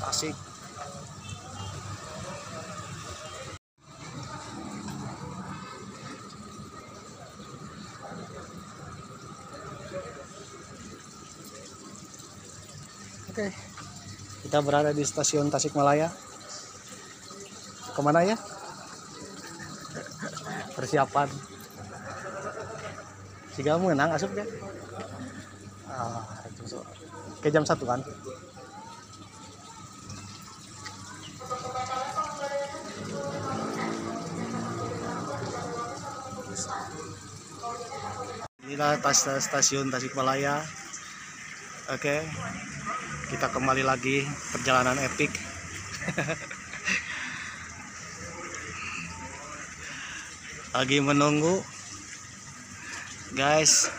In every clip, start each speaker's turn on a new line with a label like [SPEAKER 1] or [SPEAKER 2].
[SPEAKER 1] Tasik. Oke, kita berada di stasiun Tasikmalaya. Kemana ya? Persiapan. Si kamu menang asup ya? Itu ke jam 1 kan? Inilah stasiun Tasikmalaya. Oke, kita kembali lagi perjalanan epik. Lagi menunggu, guys.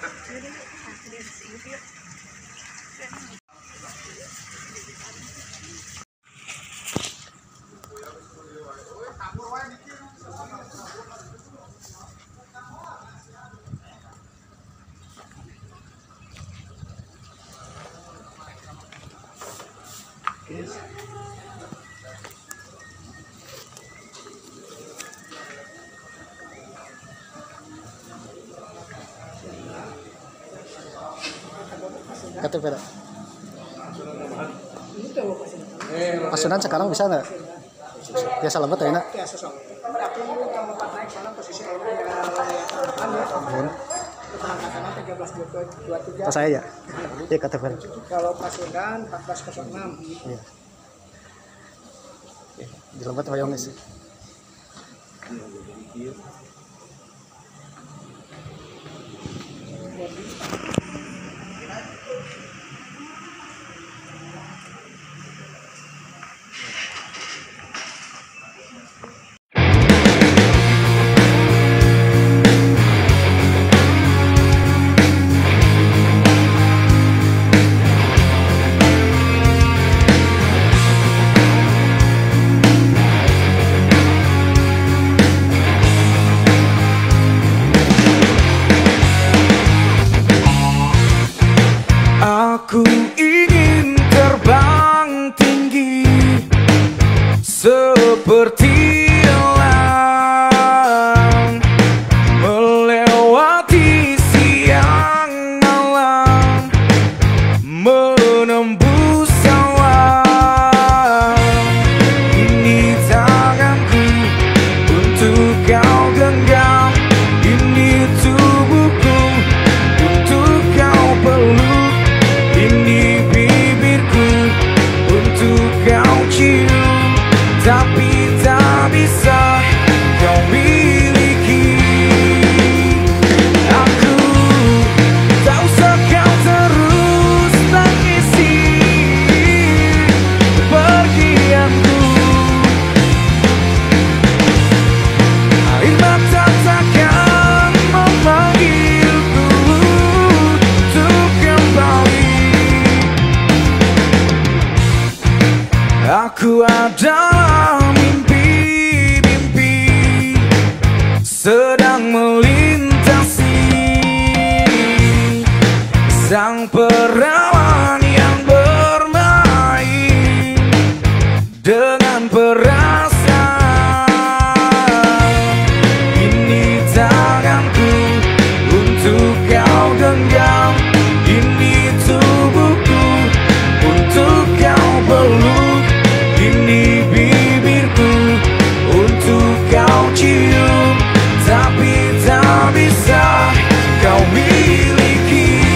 [SPEAKER 1] KTP dah. Pasunan sekarang bisa nggak? Biasa lembat ya, nak? Pas saya ya? Iya KTP.
[SPEAKER 2] Kalau pasunan 1406.
[SPEAKER 1] Iya. Di lembat hoyong sih.
[SPEAKER 3] Aku ingin terbang tinggi seperti elang, melewati siang malam, menembus awan. Ini tanganku untuk kau genggam, ini tubuhku untuk kau peluk. Ini bibirku untuk kau cium, tapi tak bisa kau miliki. Aku tak usah kau terus tangisi kepergianku. Air mata takkan memanggilku untuk kembali. Aku adalah mimpi-mimpi sedang melintasi sang perawan yang bermain dengan perasaan. Ini tanganku untuk kau genggam, ini tubuhku untuk kau peluk. Ini bibirku untuk kau cium, tapi tak bisa kau miliki.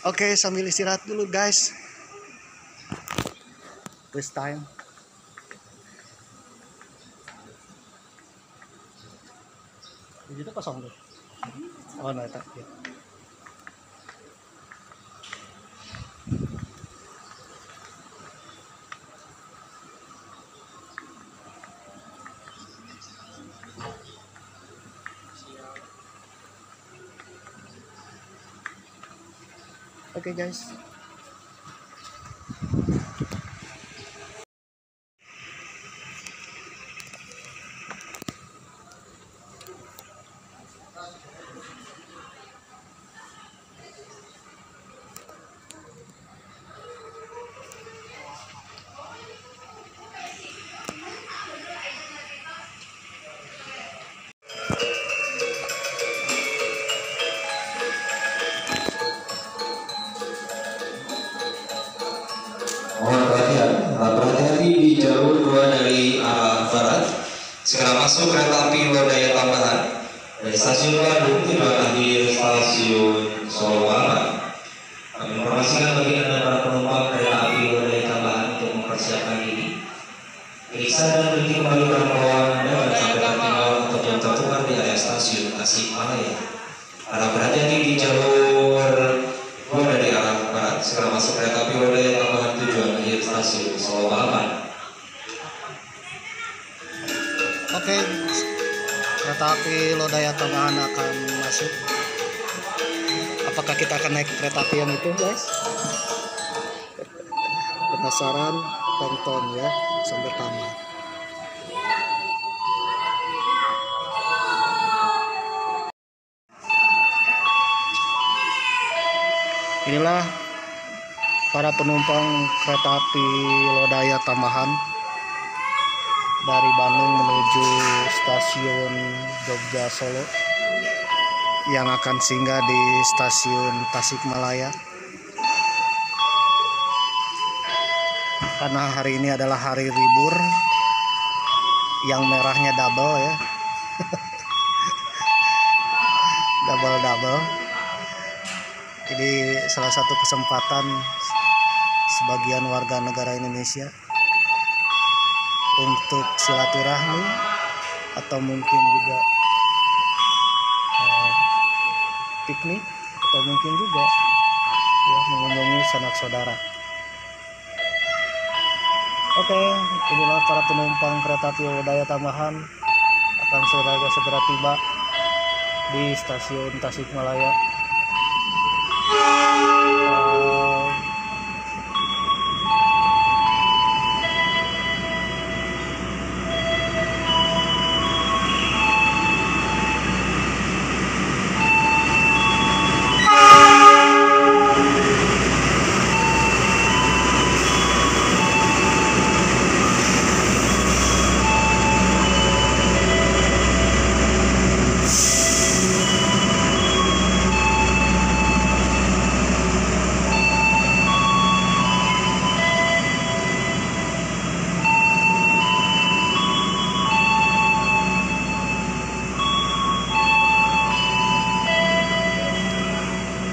[SPEAKER 1] Oke, sambil istirahat dulu guys. This time. Itu kosong tuh. Oh, nah, tak. Ya. Oke guys.
[SPEAKER 4] Mohon perhatian, berhati-hati di jalur 2 dari arah barat. Segera masuk kereta api Lodaya tambahan dari stasiun Bandung tujuan akhir stasiun Solo Barat. Kami informasikan bagi anda para penumpang kereta api Lodaya tambahan untuk mempersiapkan diri, periksa dan berhenti kembali barang bawaan anda dan sampai tertinggal ataupun tertukar di area stasiun Tasikmalaya. Harap berhati-hati di jalur 2 dari arah barat. Segera masuk kereta api Lodaya tambahan tujuan akhir stasiun Solo Balapan.
[SPEAKER 1] Oke, kereta api Lodaya tambahan akan masuk. Apakah kita akan naik kereta api yang itu, guys? Penasaran? Tonton ya sampai tamat. Inilah para penumpang kereta api Lodaya tambahan dari Bandung menuju stasiun Jogja Solo yang akan singgah di stasiun Tasikmalaya. Karena hari ini adalah hari libur yang merahnya double ya. Double. Jadi salah satu kesempatan sebagian warga negara Indonesia untuk silaturahmi atau mungkin juga piknik atau mungkin juga ya mengunjungi sanak saudara. Oke, inilah para penumpang kereta api Lodaya tambahan akan segera tiba di stasiun Tasikmalaya.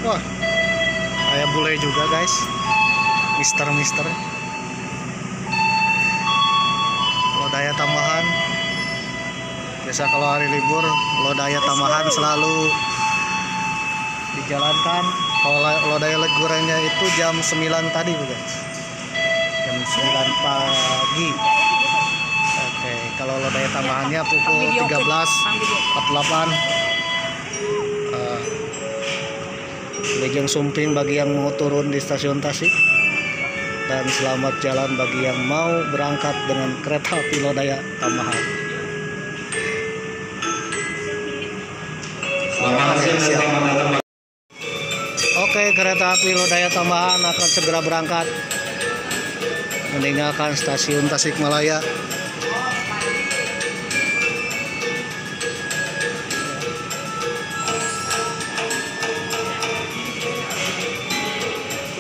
[SPEAKER 1] Wah, kayak bule juga guys, Mister Lodaya tambahan. Biasa kalau hari libur Lodaya tambahan selalu dijalankan. Kalau Lodaya liburannya itu jam 9 tadi guys, jam 9 pagi. Oke, kalau Lodaya tambahannya pukul 13.48. Lejeng Sumping bagi yang mau turun di stasiun Tasik, dan selamat jalan bagi yang mau berangkat dengan kereta api Lodaya tambahan. Oke, kereta api Lodaya tambahan akan segera berangkat meninggalkan stasiun Tasikmalaya.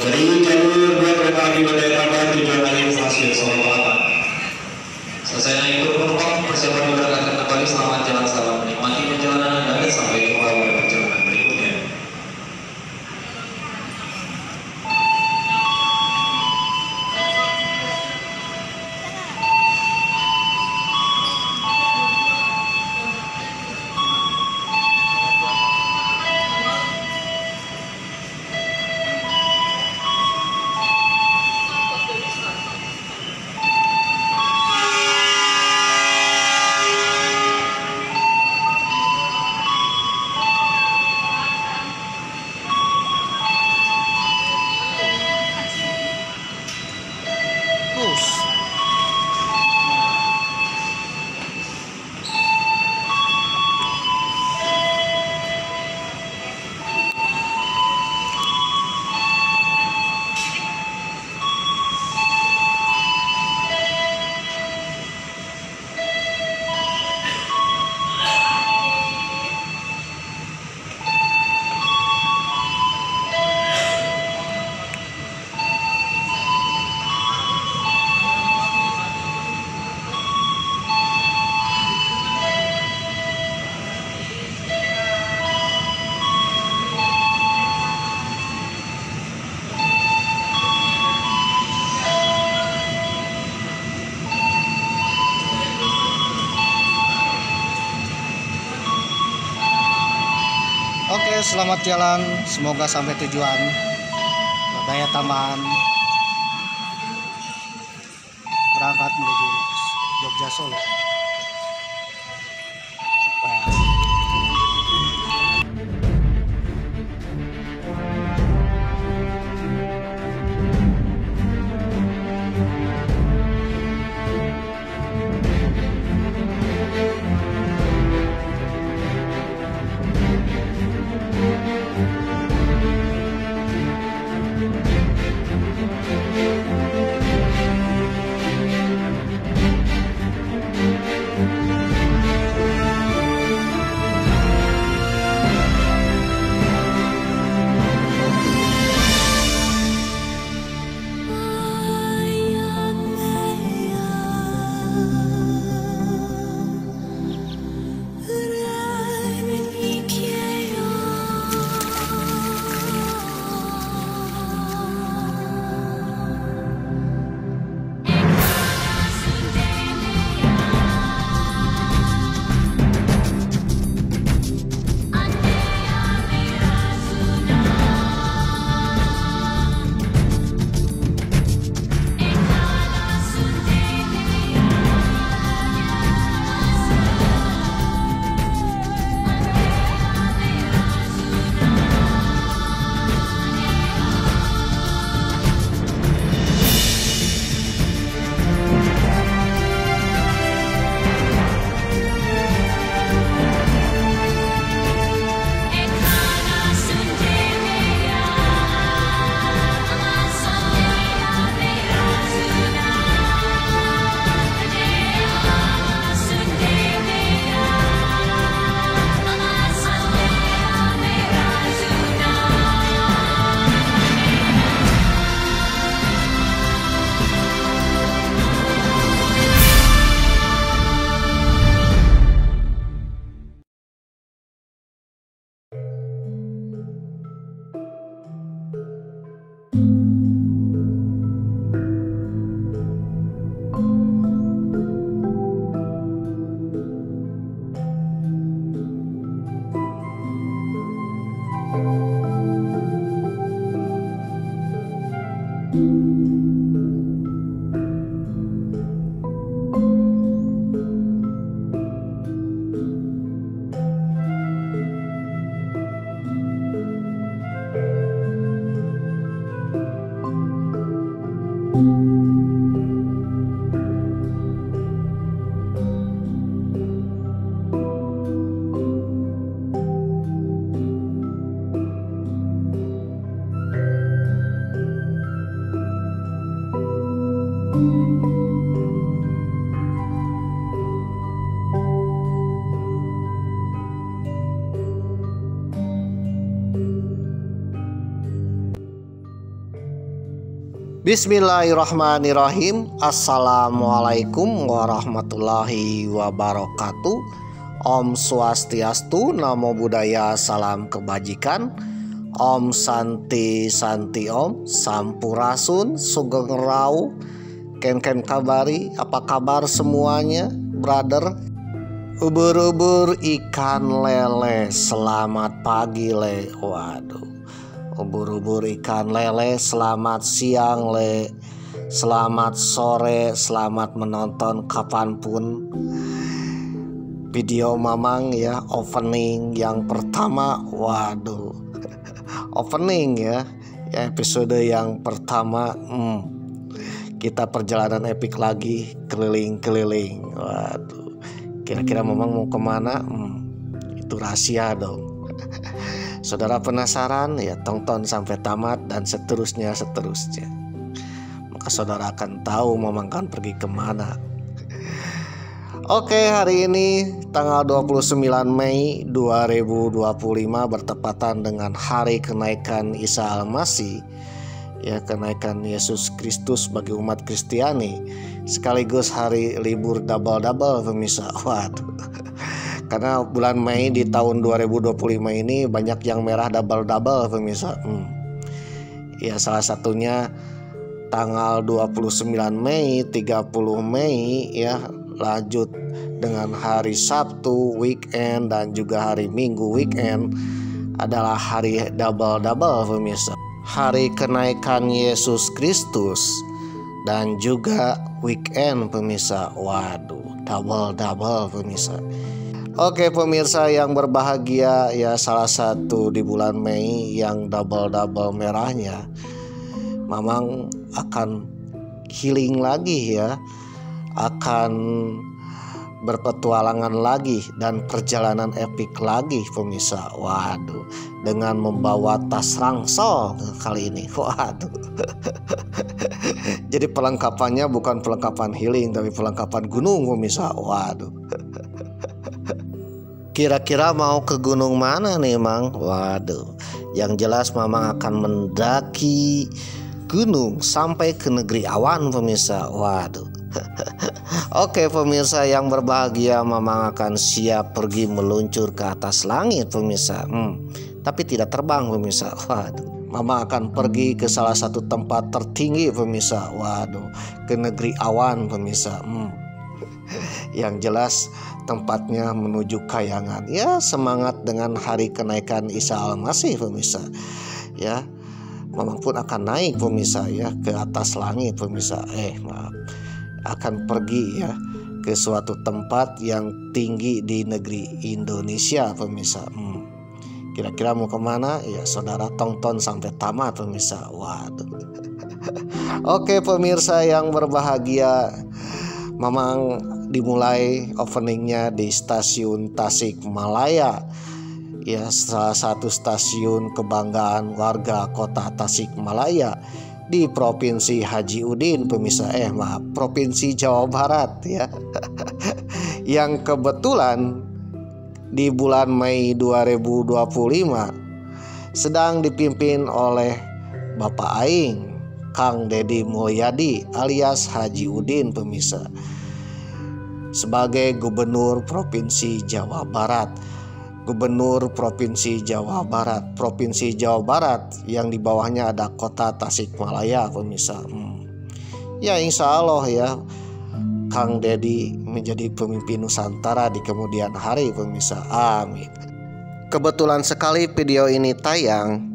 [SPEAKER 4] Dari jalur 2 kereta api Lodaya tambahan tujuan akhir stasiun Solo Balapan. Selesai naik turun penumpang, persiapan berangkat kembali. Selamat jalan, selamat menikmati perjalanan Anda dan sampai jumpa pada perjalanan berikutnya.
[SPEAKER 1] selamat jalan, semoga sampai tujuan. Lodaya tambahan berangkat menuju Jogja Solo.
[SPEAKER 5] Bismillahirrahmanirrahim. Assalamualaikum warahmatullahi wabarakatuh. Om Swastiastu, Namo Buddhaya, salam kebajikan. Om Santi Santi Om, Sampurasun, Sugeng Rau, Ken kabari. Apa kabar semuanya, brother? Ubur-ubur ikan lele, selamat pagi le. Waduh, ubur-ubur ikan lele, selamat siang le, selamat sore, selamat menonton kapanpun. Video Mamang ya, opening yang pertama. Waduh, opening ya, episode yang pertama. Kita perjalanan epik lagi, keliling-keliling. Waduh, kira-kira Mamang mau kemana? Itu rahasia dong. Saudara penasaran ya, tonton sampai tamat dan seterusnya. Maka saudara akan tahu Mamang akan pergi kemana. Oke, hari ini tanggal 29 Mei 2025 bertepatan dengan hari kenaikan Isa Al-Masih, ya, kenaikan Yesus Kristus bagi umat Kristiani, sekaligus hari libur double pemirsa. Waduh, karena bulan Mei di tahun 2025 ini banyak yang merah double pemirsa. Ya, salah satunya tanggal 29 Mei, 30 Mei ya, lanjut dengan hari Sabtu weekend dan juga hari Minggu weekend. adalah hari double-double pemirsa. Hari kenaikan Yesus Kristus dan juga weekend pemirsa. Waduh, double-double pemirsa. Oke pemirsa yang berbahagia, ya salah satu di bulan Mei yang double-double merahnya, Mamang akan healing lagi ya, akan berpetualangan lagi dan perjalanan epik lagi pemirsa. Waduh, dengan membawa tas rangsel kali ini. Waduh. Jadi perlengkapannya bukan perlengkapan healing tapi perlengkapan gunung pemirsa. Waduh. Kira-kira mau ke gunung mana nih Mang? Waduh, yang jelas Mamang akan mendaki gunung sampai ke negeri awan pemirsa. Waduh. Oke pemirsa yang berbahagia, Mamang akan siap pergi meluncur ke atas langit pemirsa. Tapi tidak terbang pemirsa. Waduh, Mamang akan pergi ke salah satu tempat tertinggi pemirsa. Waduh, ke negeri awan pemirsa. Yang jelas tempatnya menuju kayangan. Ya, semangat dengan hari kenaikan Isa Al-Masih pemirsa. Ya, Mamang pun akan naik pemirsa ya ke atas langit pemirsa. Maaf, akan pergi ya ke suatu tempat yang tinggi di negeri Indonesia pemirsa. Kira-kira mau kemana? Ya saudara tonton sampai tamat pemirsa. Waduh. Oke pemirsa yang berbahagia, Mamang dimulai openingnya di stasiun Tasikmalaya. Ya, salah satu stasiun kebanggaan warga kota Tasikmalaya di Provinsi Haji Udin pemirsa. Provinsi Jawa Barat ya. Yang kebetulan di bulan Mei 2025 sedang dipimpin oleh Bapak Aing Kang Deddy Mulyadi alias Haji Udin pemirsa, sebagai Gubernur Provinsi Jawa Barat. Gubernur Provinsi Jawa Barat, Provinsi Jawa Barat yang di bawahnya ada kota Tasikmalaya pemirsa. Ya insya Allah ya Kang Deddy menjadi pemimpin Nusantara di kemudian hari pemirsa. Amin. Kebetulan sekali video ini tayang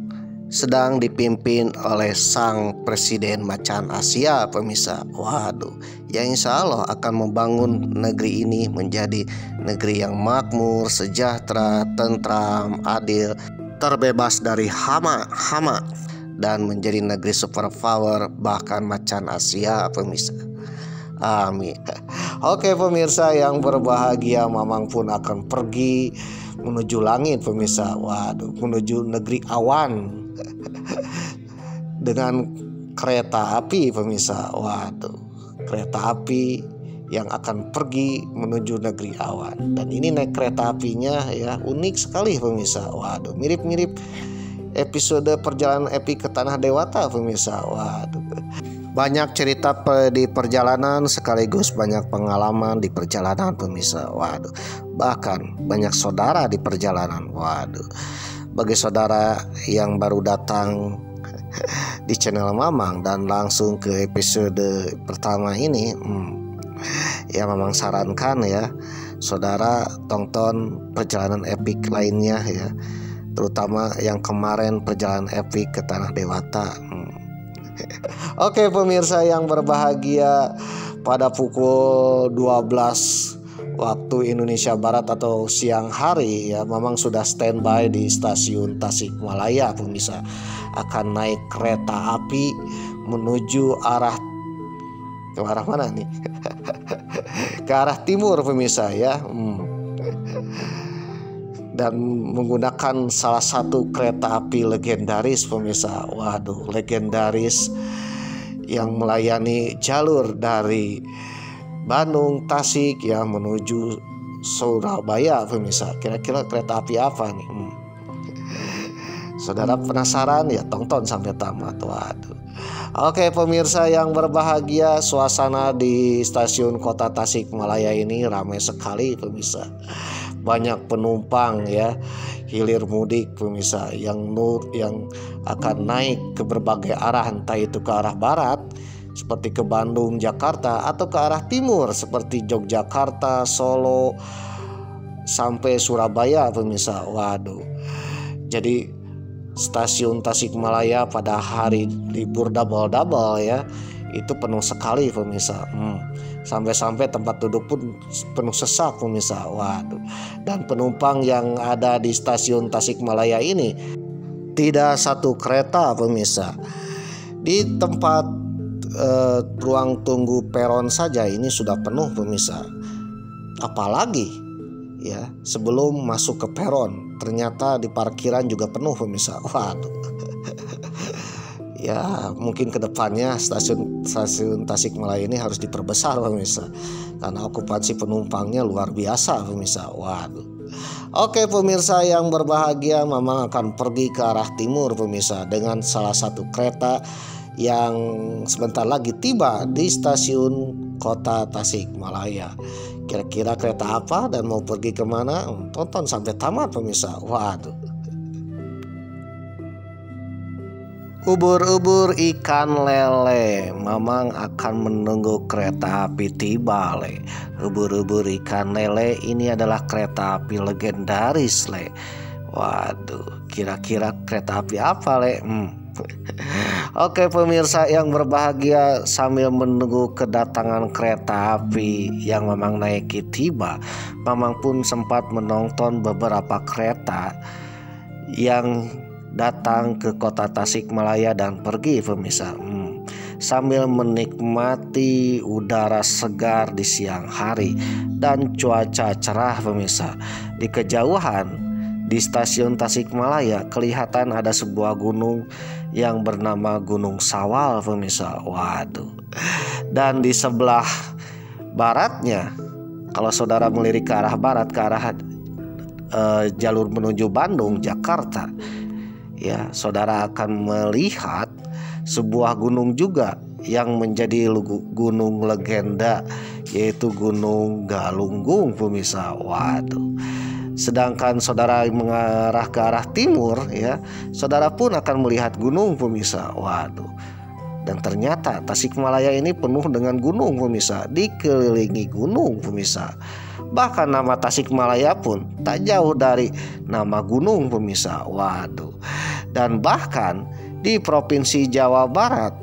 [SPEAKER 5] sedang dipimpin oleh sang Presiden Macan Asia pemirsa. Waduh, ya insya Allah akan membangun negeri ini menjadi negeri yang makmur, sejahtera, tentram, adil, terbebas dari hama dan menjadi negeri superpower bahkan Macan Asia pemirsa. Amin. Oke pemirsa yang berbahagia, Mamang pun akan pergi menuju langit pemirsa. Waduh, menuju negeri awan dengan kereta api pemirsa. Waduh, kereta api yang akan pergi menuju negeri awan. Dan ini naik kereta apinya ya unik sekali pemirsa. Waduh, mirip-mirip episode perjalanan epik ke Tanah Dewata pemirsa. Waduh, banyak cerita di perjalanan sekaligus banyak pengalaman di perjalanan pemirsa. Waduh, bahkan banyak saudara di perjalanan. Waduh, bagi saudara yang baru datang di channel Mamang dan langsung ke episode pertama ini, ya Mamang sarankan ya saudara tonton perjalanan epik lainnya ya, terutama yang kemarin perjalanan epik ke Tanah Dewata. Oke pemirsa yang berbahagia, pada pukul 12 waktu Indonesia Barat atau siang hari ya, Mamang sudah standby di stasiun Tasikmalaya pemirsa, akan naik kereta api menuju ke arah mana nih? Ke arah timur pemirsa ya. Dan menggunakan salah satu kereta api legendaris pemirsa. Waduh, legendaris yang melayani jalur dari Bandung, Tasik ya menuju Surabaya pemirsa. Kira-kira kereta api apa nih? Saudara penasaran ya, tonton sampai tamat. Waduh. Oke pemirsa yang berbahagia, suasana di stasiun kota Tasikmalaya ini ramai sekali pemirsa. Banyak penumpang ya, hilir mudik pemirsa, yang akan naik ke berbagai arah, entah itu ke arah barat seperti ke Bandung, Jakarta, atau ke arah timur seperti Yogyakarta, Solo sampai Surabaya pemirsa. Waduh, Jadi stasiun Tasikmalaya pada hari libur double-double ya itu penuh sekali pemirsa. Sampai-sampai tempat duduk pun penuh sesak pemirsa. Waduh. Dan penumpang yang ada di stasiun Tasikmalaya ini tidak satu kereta pemirsa. Di tempat ruang tunggu peron saja ini sudah penuh pemirsa. Apalagi ya sebelum masuk ke peron, ternyata di parkiran juga penuh pemirsa. Waduh. Ya mungkin kedepannya stasiun Tasikmalaya ini harus diperbesar pemirsa, karena okupansi penumpangnya luar biasa pemirsa. Waduh. Oke pemirsa yang berbahagia, Mamang akan pergi ke arah timur pemirsa dengan salah satu kereta yang sebentar lagi tiba di stasiun kota Tasikmalaya. Kira-kira kereta apa dan mau pergi kemana? Tonton sampai tamat pemirsa. Waduh. Ubur-ubur ikan lele, Mamang akan menunggu kereta api tiba le. Ubur-ubur ikan lele ini adalah kereta api legendaris le. Waduh, kira-kira kereta api apa le? Oke pemirsa yang berbahagia, sambil menunggu kedatangan kereta api yang Mamang naiki tiba, Mamang pun sempat menonton beberapa kereta yang datang ke kota Tasikmalaya dan pergi pemirsa. Sambil menikmati udara segar di siang hari dan cuaca cerah pemirsa. Di kejauhan di stasiun Tasikmalaya kelihatan ada sebuah gunung yang bernama Gunung Sawal pemirsa. Waduh. Dan di sebelah baratnya, kalau saudara melirik ke arah barat, ke arah jalur menuju Bandung, Jakarta, ya saudara akan melihat sebuah gunung juga yang menjadi gunung legenda, yaitu Gunung Galunggung pemirsa. Waduh. Sedangkan saudara mengarah ke arah timur ya, saudara pun akan melihat gunung pemirsa. Waduh. Dan ternyata Tasikmalaya ini penuh dengan gunung pemirsa, dikelilingi gunung pemirsa. Bahkan nama Tasikmalaya pun tak jauh dari nama gunung pemirsa. Waduh. Dan bahkan di Provinsi Jawa Barat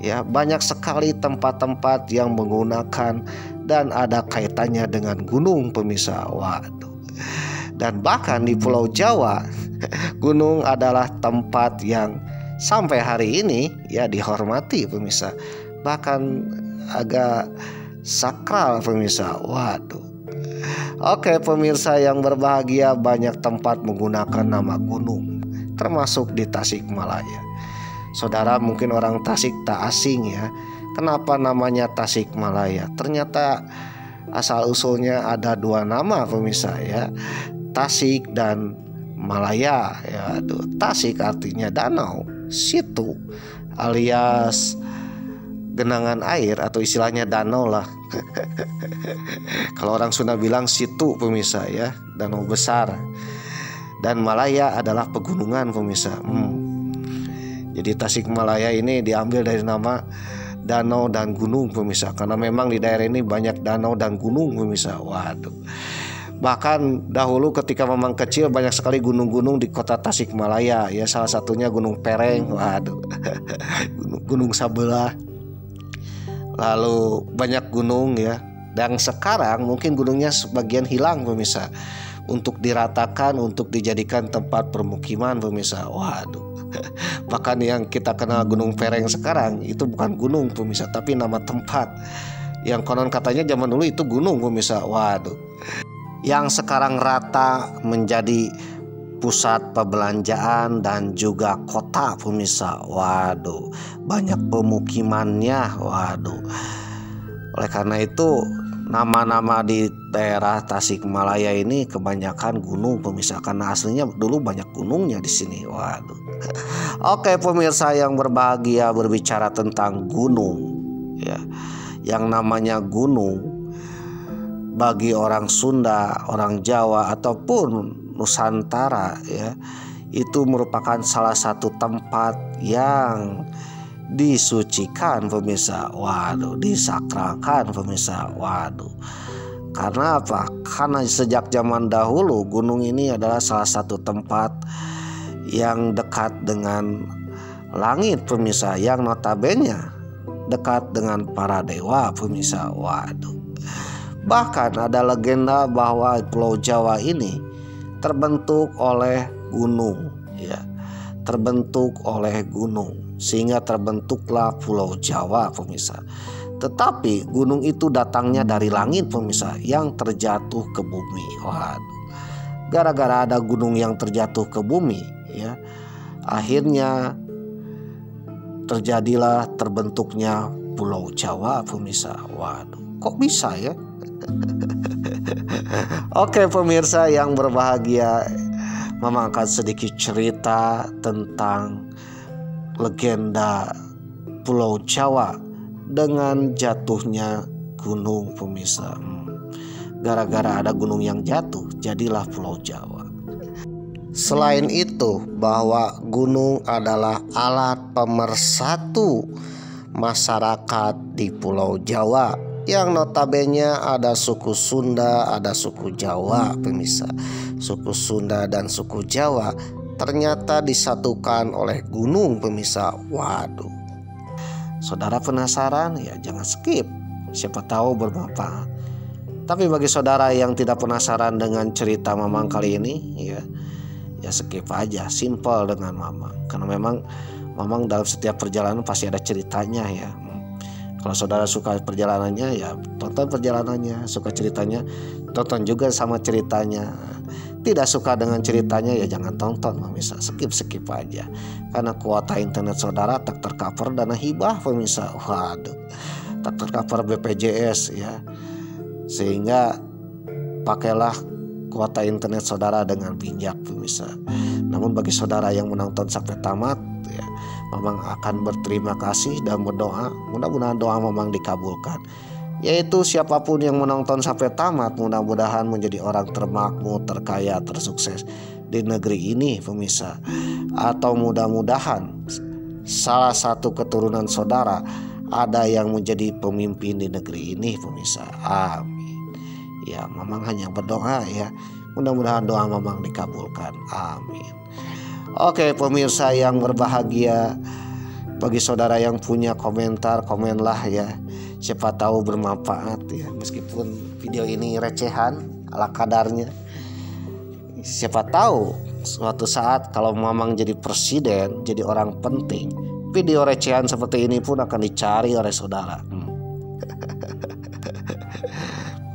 [SPEAKER 5] ya banyak sekali tempat-tempat yang menggunakan dan ada kaitannya dengan gunung pemirsa. Waduh. Dan bahkan di Pulau Jawa gunung adalah tempat yang sampai hari ini ya dihormati pemirsa. Bahkan agak sakral pemirsa. Waduh. Oke pemirsa yang berbahagia, banyak tempat menggunakan nama gunung, termasuk di Tasikmalaya. Saudara mungkin orang Tasik tak asing ya, kenapa namanya Tasikmalaya? Ternyata asal usulnya ada dua nama pemirsa ya, Tasik dan Malaya ya. Tasik artinya danau, situ alias genangan air atau istilahnya danau lah. Kalau orang Sunda bilang situ pemirsa ya, danau besar. Dan Malaya adalah pegunungan pemirsa. Jadi Tasikmalaya ini diambil dari nama danau dan gunung pemirsa, karena memang di daerah ini banyak danau dan gunung pemirsa. Waduh. Bahkan dahulu ketika Mamang kecil banyak sekali gunung-gunung di kota Tasikmalaya ya, salah satunya Gunung Pereng. Waduh. Gunung Sabelah. Lalu banyak gunung ya. Dan sekarang mungkin gunungnya sebagian hilang pemirsa, untuk diratakan, untuk dijadikan tempat permukiman pemirsa. Waduh. Bahkan yang kita kenal Gunung Pereng sekarang itu bukan gunung pemirsa, tapi nama tempat yang konon katanya zaman dulu itu gunung pemirsa. Waduh. Yang sekarang rata menjadi pusat perbelanjaan dan juga kota pemirsa. Waduh, banyak pemukimannya. Waduh. Oleh karena itu nama-nama di daerah Tasikmalaya ini kebanyakan gunung pemirsa, karena aslinya dulu banyak gunungnya di sini. Waduh. Oke pemirsa yang berbahagia, berbicara tentang gunung ya. Yang namanya gunung bagi orang Sunda, orang Jawa ataupun Nusantara ya, itu merupakan salah satu tempat yang disucikan pemirsa. Waduh, disakralkan pemirsa. Waduh. Karena apa? Karena sejak zaman dahulu gunung ini adalah salah satu tempat yang dekat dengan langit pemirsa, yang notabene dekat dengan para dewa pemirsa. Waduh. Bahkan ada legenda bahwa Pulau Jawa ini terbentuk oleh gunung, ya. Terbentuk oleh gunung sehingga terbentuklah Pulau Jawa pemirsa. Tetapi gunung itu datangnya dari langit pemirsa, yang terjatuh ke bumi. Waduh. Gara-gara ada gunung yang terjatuh ke bumi, ya, akhirnya terjadilah terbentuknya Pulau Jawa pemirsa. Waduh, kok bisa ya? Oke pemirsa yang berbahagia, Mama akan sedikit cerita tentang legenda Pulau Jawa dengan jatuhnya gunung pemirsa. Gara-gara ada gunung yang jatuh, jadilah Pulau Jawa. Selain itu, bahwa gunung adalah alat pemersatu masyarakat di Pulau Jawa, yang notabene ada suku Sunda, ada suku Jawa pemirsa. Suku Sunda dan suku Jawa ternyata disatukan oleh gunung pemirsa. Waduh. Saudara penasaran? Ya jangan skip, siapa tahu bermanfaat. Tapi bagi saudara yang tidak penasaran dengan cerita Mamang kali ini, ya skip aja, simple dengan Mamang. Karena memang Mamang dalam setiap perjalanan pasti ada ceritanya ya. Kalau saudara suka perjalanannya, ya tonton perjalanannya. Suka ceritanya, tonton juga sama ceritanya. Tidak suka dengan ceritanya, ya jangan tonton pemirsa. Skip aja. Karena kuota internet saudara tak tercover dana hibah pemirsa. Waduh, tak tercover BPJS ya. Sehingga pakailah kuota internet saudara dengan bijak pemirsa. Namun bagi saudara yang menonton sampai tamat, ya, Mamang akan berterima kasih dan berdoa, mudah-mudahan doa Mamang dikabulkan. Yaitu siapapun yang menonton sampai tamat, mudah-mudahan menjadi orang termakmur, terkaya, tersukses di negeri ini pemirsa. Atau mudah-mudahan salah satu keturunan saudara ada yang menjadi pemimpin di negeri ini pemirsa. Amin. Ya, Mamang hanya berdoa ya. Mudah-mudahan doa Mamang dikabulkan. Amin. Oke pemirsa yang berbahagia, bagi saudara yang punya komentar, komenlah ya. Siapa tahu bermanfaat ya. Meskipun video ini recehan ala kadarnya, siapa tahu suatu saat kalau Mamang jadi presiden, jadi orang penting, video recehan seperti ini pun akan dicari oleh saudara.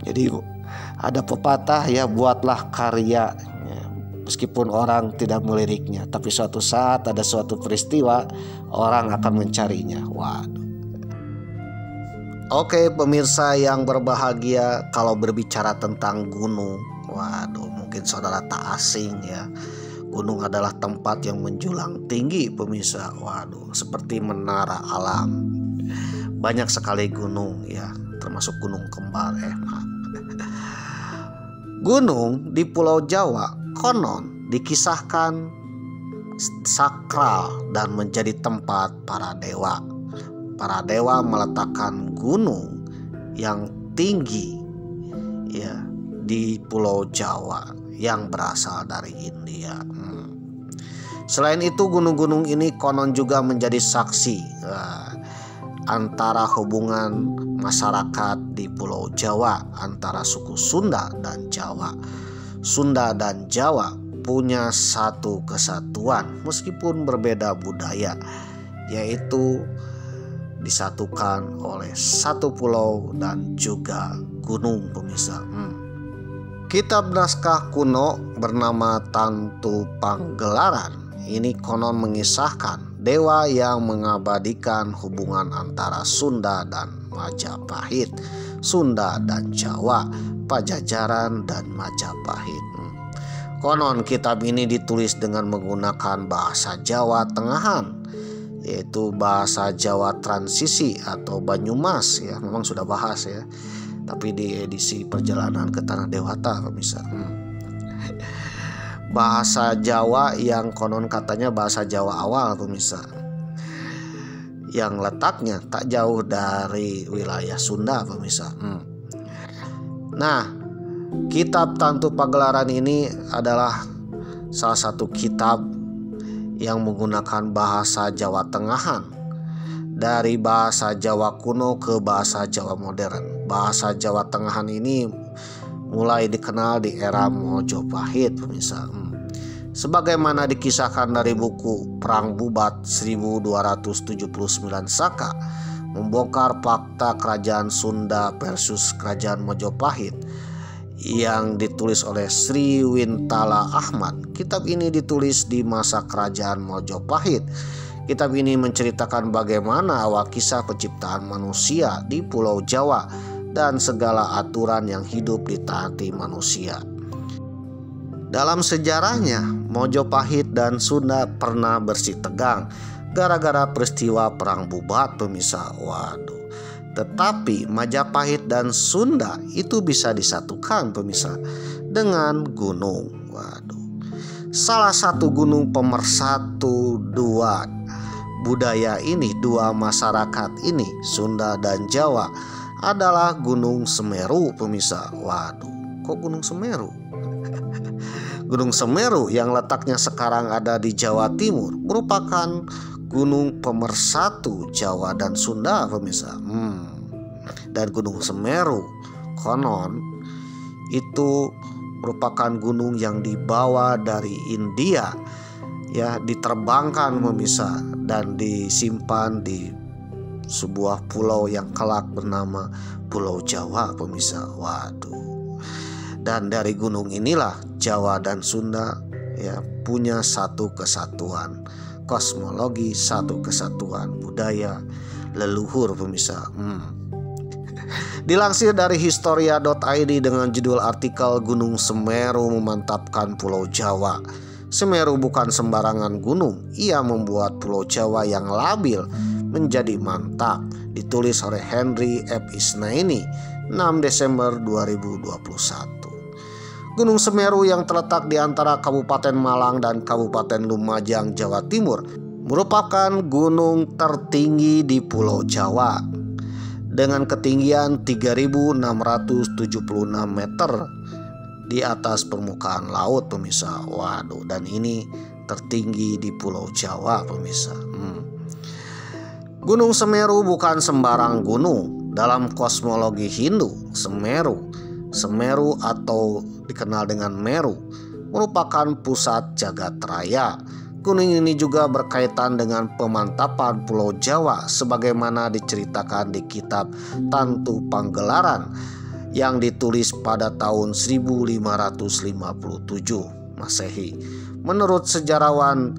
[SPEAKER 5] Jadi ada pepatah ya, buatlah karya ya, meskipun orang tidak meliriknya, tapi suatu saat ada suatu peristiwa orang akan mencarinya. Waduh. Oke pemirsa yang berbahagia, kalau berbicara tentang gunung, waduh mungkin saudara tak asing ya. Gunung adalah tempat yang menjulang tinggi pemirsa. Waduh, seperti menara alam. Banyak sekali gunung ya, termasuk gunung kembar. Gunung di Pulau Jawa konon dikisahkan sakral dan menjadi tempat para dewa. Para dewa meletakkan gunung yang tinggi ya di Pulau Jawa yang berasal dari India. Selain itu gunung-gunung ini konon juga menjadi saksi antara hubungan masyarakat di Pulau Jawa antara suku Sunda dan Jawa. Sunda dan Jawa punya satu kesatuan meskipun berbeda budaya, yaitu disatukan oleh satu pulau dan juga gunung pemirsa. Kitab naskah kuno bernama Tantu Panggelaran ini konon mengisahkan dewa yang mengabadikan hubungan antara Sunda dan Majapahit, Sunda dan Jawa, Pajajaran dan Majapahit. Konon kitab ini ditulis dengan menggunakan bahasa Jawa Tengahan, yaitu bahasa Jawa transisi atau Banyumas ya. Memang sudah bahas ya, tapi di edisi Perjalanan ke Tanah Dewata pemirsa. Bahasa Jawa yang konon katanya bahasa Jawa awal pemirsa, yang letaknya tak jauh dari wilayah Sunda pemirsa. Nah, kitab Tantu Pagelaran ini adalah salah satu kitab yang menggunakan bahasa Jawa Tengahan dari bahasa Jawa kuno ke bahasa Jawa modern. Bahasa Jawa Tengahan ini mulai dikenal di era Mojopahit, pemirsa. Sebagaimana dikisahkan dari buku Perang Bubat 1279 Saka, membongkar fakta kerajaan Sunda versus kerajaan Mojopahit yang ditulis oleh Sri Wintala Ahmad. Kitab ini ditulis di masa kerajaan Mojopahit. Kitab ini menceritakan bagaimana awal kisah penciptaan manusia di Pulau Jawa dan segala aturan yang hidup ditaati manusia. Dalam sejarahnya, Mojopahit dan Sunda pernah bersih tegang gara-gara peristiwa Perang Bubat, pemirsa. Waduh. Tetapi Majapahit dan Sunda itu bisa disatukan, pemirsa, dengan gunung. Waduh. Salah satu gunung pemersatu dua budaya ini, dua masyarakat ini, Sunda dan Jawa, adalah Gunung Semeru, pemirsa. Waduh, kok Gunung Semeru? Gunung Semeru yang letaknya sekarang ada di Jawa Timur merupakan gunung pemersatu Jawa dan Sunda, pemirsa. Dan Gunung Semeru konon itu merupakan gunung yang dibawa dari India, ya, diterbangkan, pemirsa, dan disimpan di sebuah pulau yang kelak bernama Pulau Jawa, pemirsa. Waduh. Dan dari gunung inilah Jawa dan Sunda, ya, punya satu kesatuan kosmologi, satu kesatuan budaya leluhur, pemirsa. Dilansir dari historia.id dengan judul artikel Gunung Semeru memantapkan Pulau Jawa. Semeru bukan sembarangan gunung, ia membuat Pulau Jawa yang labil menjadi mantap. Ditulis oleh Henry F. Isnaini, 6 Desember 2021. Gunung Semeru yang terletak di antara Kabupaten Malang dan Kabupaten Lumajang, Jawa Timur, merupakan gunung tertinggi di Pulau Jawa dengan ketinggian 3.676 meter di atas permukaan laut, pemirsa. Waduh, dan ini tertinggi di Pulau Jawa, pemirsa. Gunung Semeru bukan sembarang gunung. Dalam kosmologi Hindu, Semeru atau dikenal dengan Meru merupakan pusat jagat raya. Gunung ini juga berkaitan dengan pemantapan Pulau Jawa sebagaimana diceritakan di kitab Tantu Panggelaran yang ditulis pada tahun 1557 Masehi. Menurut sejarawan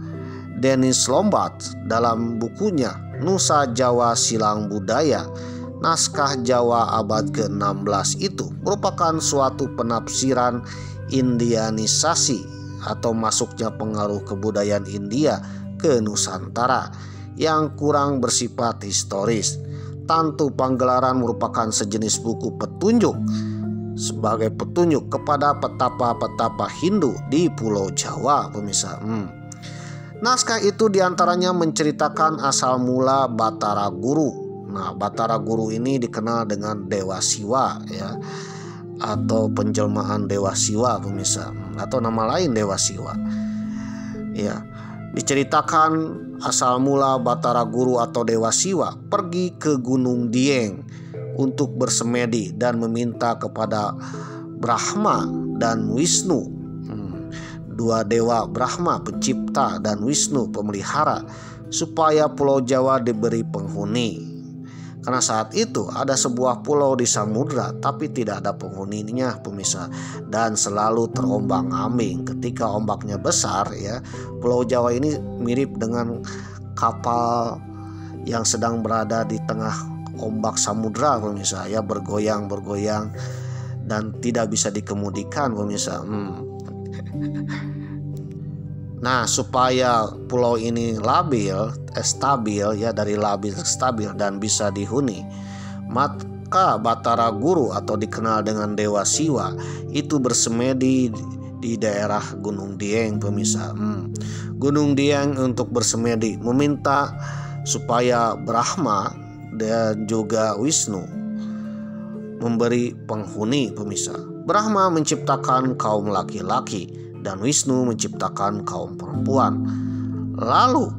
[SPEAKER 5] Dennis Lombard dalam bukunya Nusa Jawa Silang Budaya, naskah Jawa abad ke-16 itu merupakan suatu penafsiran Indianisasi atau masuknya pengaruh kebudayaan India ke Nusantara yang kurang bersifat historis. Tantu Panggelaran merupakan sejenis buku petunjuk sebagai petunjuk kepada petapa-petapa Hindu di Pulau Jawa, pemirsa. Naskah itu diantaranya menceritakan asal mula Batara Guru. Nah, Batara Guru ini dikenal dengan Dewa Siwa, ya, atau penjelmaan Dewa Siwa, pemirsa, atau nama lain Dewa Siwa. Ya, diceritakan asal mula Batara Guru atau Dewa Siwa pergi ke Gunung Dieng untuk bersemedi dan meminta kepada Brahma dan Wisnu, dua dewa, Brahma pencipta dan Wisnu pemelihara, supaya Pulau Jawa diberi penghuni. Karena saat itu ada sebuah pulau di samudra tapi tidak ada penghuninya, pemirsa, dan selalu terombang-ambing. Ketika ombaknya besar, ya, Pulau Jawa ini mirip dengan kapal yang sedang berada di tengah ombak samudra, pemirsa, ya, bergoyang-bergoyang dan tidak bisa dikemudikan, pemirsa. Nah, supaya pulau ini stabil, ya, dari labil stabil dan bisa dihuni, maka Batara Guru atau dikenal dengan Dewa Siwa itu bersemedi di daerah Gunung Dieng, pemirsa. Gunung Dieng untuk bersemedi meminta supaya Brahma dan juga Wisnu memberi penghuni, pemirsa. Brahma menciptakan kaum laki-laki dan Wisnu menciptakan kaum perempuan. Lalu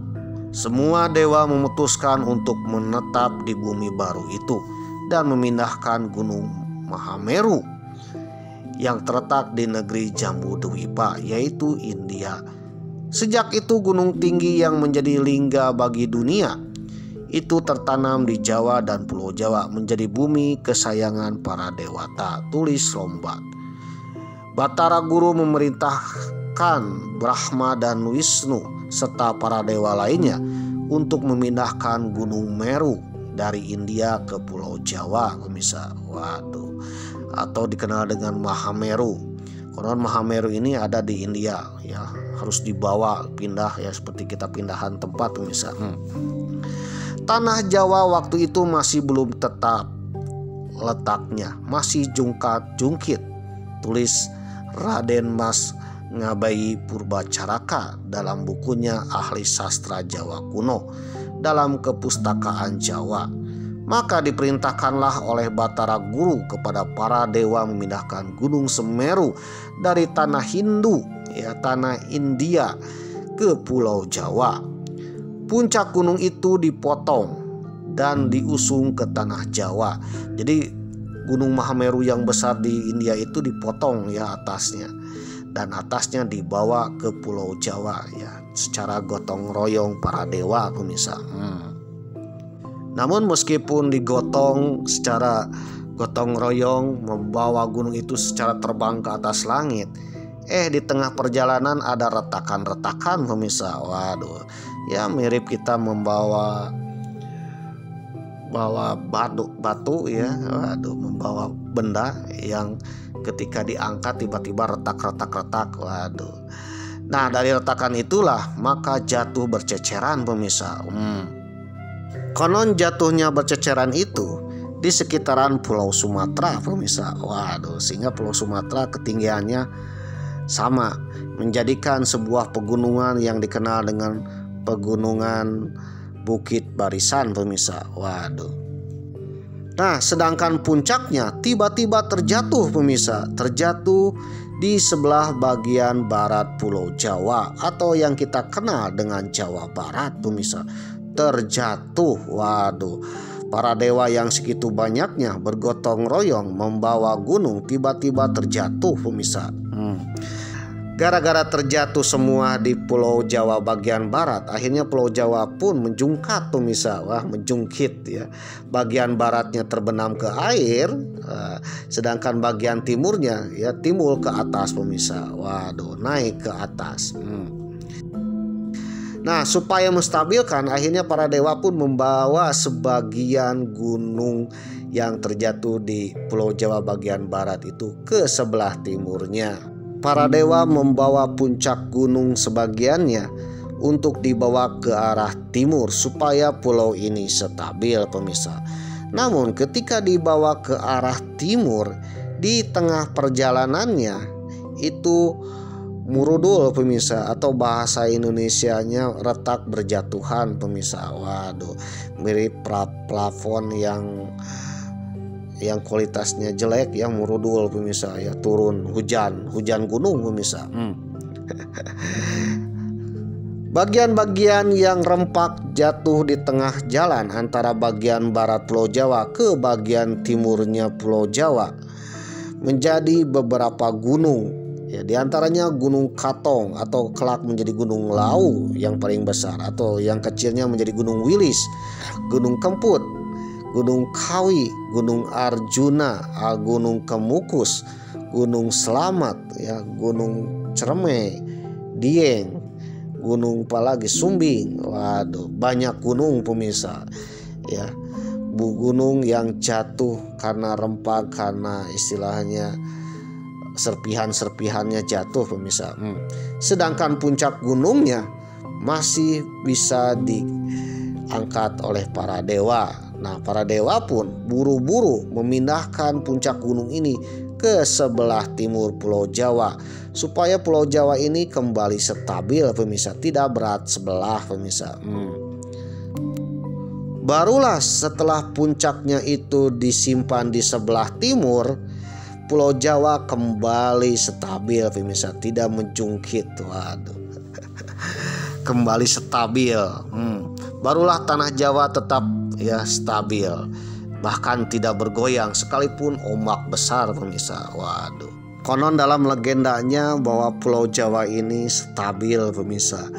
[SPEAKER 5] semua dewa memutuskan untuk menetap di bumi baru itu dan memindahkan gunung Mahameru yang terletak di negeri Jambudwipa, yaitu India. Sejak itu gunung tinggi yang menjadi lingga bagi dunia itu tertanam di Jawa dan Pulau Jawa menjadi bumi kesayangan para dewata. Tulis Rombat. Batara Guru memerintahkan Brahma dan Wisnu serta para dewa lainnya untuk memindahkan gunung Meru dari India ke Pulau Jawa, pemirsa. Waduh, atau dikenal dengan Mahameru. Konon Mahameru ini ada di India, ya, harus dibawa pindah, ya, seperti kita pindahan tempat, pemirsa. Tanah Jawa waktu itu masih belum tetap letaknya, masih jungkat-jungkit. Tulis Raden Mas Ngabayi Purbacaraka dalam bukunya Ahli Sastra Jawa Kuno dalam Kepustakaan Jawa. Maka diperintahkanlah oleh Batara Guru kepada para dewa memindahkan gunung Semeru dari tanah Hindu, ya, tanah India, ke Pulau Jawa. Puncak gunung itu dipotong dan diusung ke tanah Jawa. Jadi gunung Mahameru yang besar di India itu dipotong, ya, atasnya, dan atasnya dibawa ke Pulau Jawa, ya, secara gotong royong para dewa, pemirsa. Namun meskipun digotong secara gotong royong membawa gunung itu secara terbang ke atas langit, di tengah perjalanan ada retakan-retakan, pemirsa. Waduh, ya, mirip kita membawa batu, ya. Waduh, membawa benda yang ketika diangkat tiba-tiba retak. Waduh. Nah, dari retakan itulah maka jatuh berceceran, pemirsa. Konon jatuhnya berceceran itu di sekitaran Pulau Sumatera, pemirsa. Waduh, sehingga Pulau Sumatera ketinggiannya sama, menjadikan sebuah pegunungan yang dikenal dengan Pegunungan Bukit Barisan, pemirsa. Waduh. Nah, sedangkan puncaknya tiba-tiba terjatuh, pemirsa. Terjatuh di sebelah bagian barat Pulau Jawa atau yang kita kenal dengan Jawa Barat, pemirsa. Terjatuh. Waduh. Para dewa yang segitu banyaknya bergotong royong membawa gunung tiba-tiba terjatuh, pemirsa. Gara-gara terjatuh semua di Pulau Jawa bagian barat, akhirnya Pulau Jawa pun menjungkat, pemirsa. Wah, menjungkit, ya. Bagian baratnya terbenam ke air, sedangkan bagian timurnya, ya, timbul ke atas, pemirsa. Waduh, naik ke atas. Nah, supaya menstabilkan, akhirnya para dewa pun membawa sebagian gunung yang terjatuh di Pulau Jawa bagian barat itu ke sebelah timurnya. Para dewa membawa puncak gunung sebagiannya untuk dibawa ke arah timur supaya pulau ini stabil, pemirsa. Namun ketika dibawa ke arah timur, di tengah perjalanannya itu murudul, pemirsa, atau bahasa Indonesianya retak berjatuhan, pemirsa. Waduh, mirip plafon yang kualitasnya jelek, yang murudul, pemirsa, ya, turun hujan gunung, pemirsa. Bagian-bagian yang rempak jatuh di tengah jalan antara bagian barat Pulau Jawa ke bagian timurnya Pulau Jawa menjadi beberapa gunung. Ya, di antaranya Gunung Katong atau kelak menjadi Gunung Lau yang paling besar, atau yang kecilnya menjadi Gunung Wilis, Gunung Kemput, Gunung Kawi, Gunung Arjuna, Gunung Kemukus, Gunung Selamat, ya, Gunung Cerme, Dieng, Gunung apalagi Sumbing. Waduh, banyak gunung, pemirsa, ya. Gunung yang jatuh karena rempak, karena istilahnya serpihan-serpihannya jatuh, pemirsa. Sedangkan puncak gunungnya masih bisa diangkat oleh para dewa. Nah, para dewa pun buru-buru memindahkan puncak gunung ini ke sebelah timur Pulau Jawa supaya Pulau Jawa ini kembali stabil, pemirsa, tidak berat sebelah, pemirsa. Barulah setelah puncaknya itu disimpan di sebelah timur, Pulau Jawa kembali stabil, pemirsa, tidak menjungkit. Waduh. kembali stabil. Barulah tanah Jawa tetap stabil, bahkan tidak bergoyang sekalipun ombak besar pemirsa. Waduh. Konon dalam legendanya bahwa Pulau Jawa ini stabil pemirsa,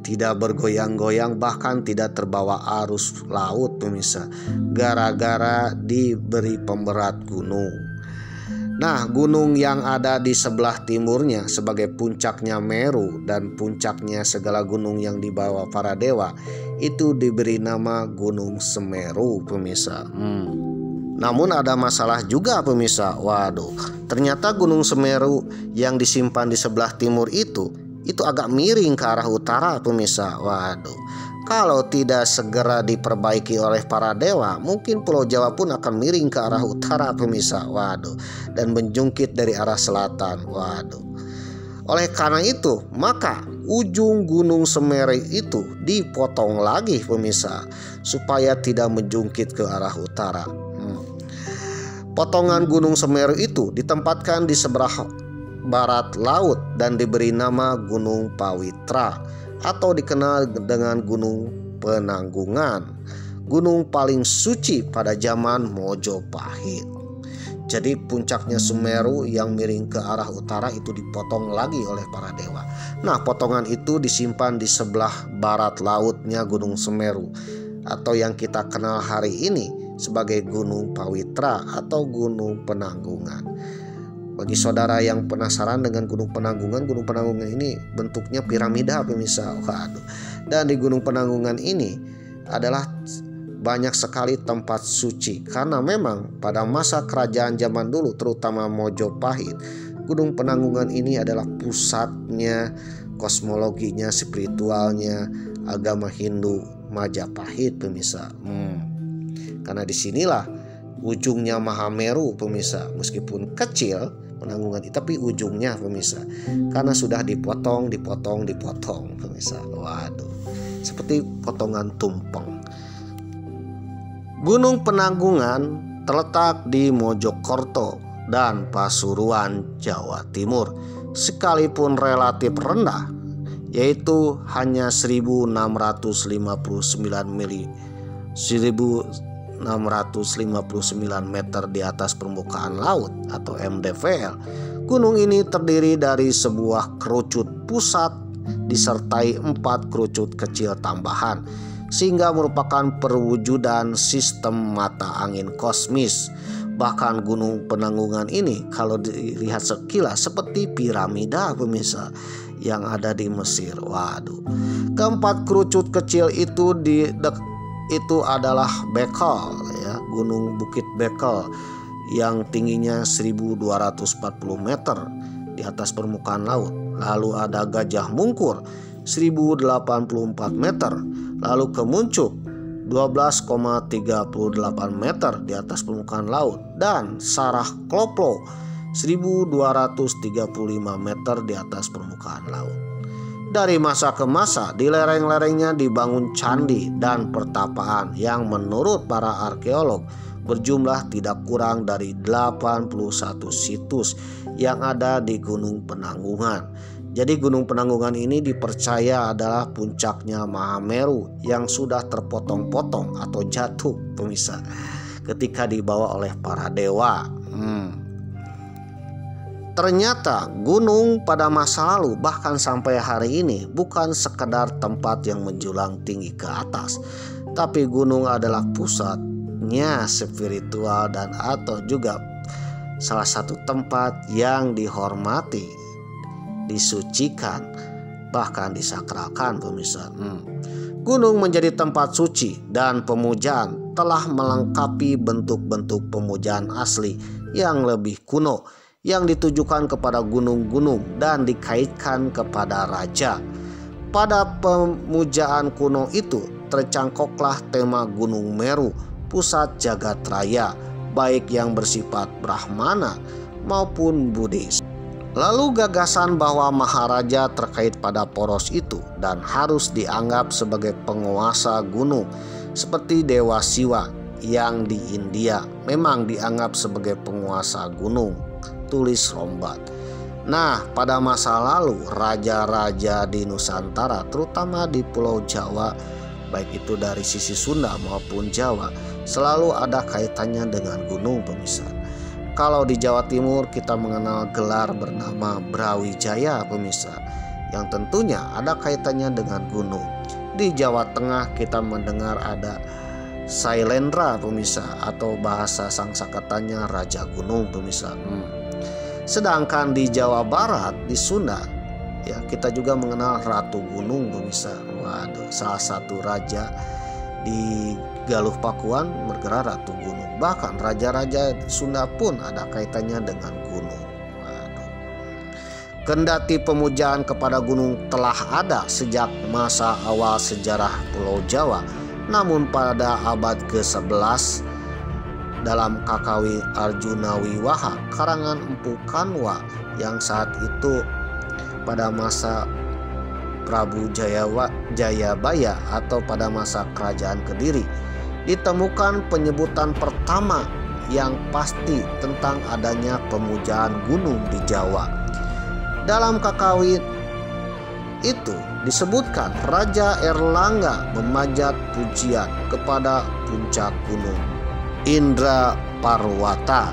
[SPEAKER 5] tidak bergoyang-goyang, bahkan tidak terbawa arus laut pemirsa, gara-gara diberi pemberat gunung. Nah, gunung yang ada di sebelah timurnya sebagai puncaknya Meru dan puncaknya segala gunung yang dibawa para dewa itu diberi nama Gunung Semeru pemirsa. Namun ada masalah juga pemirsa. Waduh, ternyata Gunung Semeru yang disimpan di sebelah timur itu agak miring ke arah utara pemirsa. Waduh, kalau tidak segera diperbaiki oleh para dewa, mungkin Pulau Jawa pun akan miring ke arah utara pemirsa. Waduh, dan menjungkit dari arah selatan. Waduh. Oleh karena itu, maka ujung Gunung Semeru itu dipotong lagi pemirsa, supaya tidak menjungkit ke arah utara. Potongan Gunung Semeru itu ditempatkan di sebelah barat laut dan diberi nama Gunung Pawitra atau dikenal dengan Gunung Penanggungan, gunung paling suci pada zaman Mojopahit. Jadi puncaknya Semeru yang miring ke arah utara itu dipotong lagi oleh para dewa. Nah, potongan itu disimpan di sebelah barat lautnya Gunung Semeru atau yang kita kenal hari ini sebagai Gunung Pawitra atau Gunung Penanggungan. Bagi saudara yang penasaran dengan Gunung Penanggungan ini bentuknya piramida pemirsa. Waduh. Dan di Gunung Penanggungan ini adalah banyak sekali tempat suci, karena memang pada masa kerajaan zaman dulu terutama Mojopahit, Gunung Penanggungan ini adalah pusatnya kosmologinya, spiritualnya agama Hindu Majapahit pemirsa. Karena disinilah ujungnya Mahameru pemirsa, meskipun kecil Penanggungan itu, tapi ujungnya pemirsa, karena sudah dipotong pemirsa. Waduh, seperti potongan tumpeng. Gunung Penanggungan terletak di Mojokerto dan Pasuruan, Jawa Timur, sekalipun relatif rendah, yaitu hanya 1659 meter di atas permukaan laut atau MDPL. Gunung ini terdiri dari sebuah kerucut pusat disertai 4 kerucut kecil tambahan, sehingga merupakan perwujudan sistem mata angin kosmis. Bahkan Gunung Penanggungan ini kalau dilihat sekilas seperti piramida pemirsa yang ada di Mesir. Waduh. Keempat kerucut kecil itu adalah Bekal ya, Gunung Bukit Bekal yang tingginya 1240 meter di atas permukaan laut. Lalu ada Gajah Mungkur 1084 meter, lalu Kemuncuk 12,38 meter di atas permukaan laut, dan Sarah Kloplo 1235 meter di atas permukaan laut. Dari masa ke masa di lereng-lerengnya dibangun candi dan pertapaan yang menurut para arkeolog berjumlah tidak kurang dari 81 situs yang ada di Gunung Penanggungan. Jadi Gunung Penanggungan ini dipercaya adalah puncaknya Mahameru yang sudah terpotong-potong atau jatuh pemirsa ketika dibawa oleh para dewa. Ternyata gunung pada masa lalu bahkan sampai hari ini bukan sekedar tempat yang menjulang tinggi ke atas, tapi gunung adalah pusatnya spiritual dan atau juga salah satu tempat yang dihormati, disucikan, bahkan disakralkan pemirsa. Gunung menjadi tempat suci dan pemujaan telah melengkapi bentuk-bentuk pemujaan asli yang lebih kuno yang ditujukan kepada gunung-gunung dan dikaitkan kepada raja. Pada pemujaan kuno itu tercangkoklah tema Gunung Meru, pusat jagat raya, baik yang bersifat Brahmana maupun Buddhis. Lalu gagasan bahwa Maharaja terkait pada poros itu dan harus dianggap sebagai penguasa gunung seperti Dewa Siwa yang di India memang dianggap sebagai penguasa gunung, tulis Rombat. Nah, pada masa lalu raja-raja di Nusantara, terutama di Pulau Jawa, baik itu dari sisi Sunda maupun Jawa, selalu ada kaitannya dengan gunung, pemirsa. Kalau di Jawa Timur kita mengenal gelar bernama Brawijaya, pemirsa, yang tentunya ada kaitannya dengan gunung. Di Jawa Tengah kita mendengar ada Sailendra, pemirsa, atau bahasa Sangsakatanya Raja Gunung, pemirsa. Sedangkan di Jawa Barat, di Sunda, ya kita juga mengenal Ratu Gunung, pemirsa. Waduh, salah satu raja di Galuh Pakuan bergerak Ratu Gunung. Bahkan raja-raja Sunda pun ada kaitannya dengan gunung. Waduh. Kendati pemujaan kepada gunung telah ada sejak masa awal sejarah Pulau Jawa, namun pada abad ke-11 dalam Kakawi Arjuna Wiwaha karangan Empu Kanwa yang saat itu pada masa Prabu Jayabaya atau pada masa Kerajaan Kediri, ditemukan penyebutan pertama yang pasti tentang adanya pemujaan gunung di Jawa. Dalam Kakawi itu disebutkan Raja Erlangga memajat pujian kepada puncak gunung Indraparwata.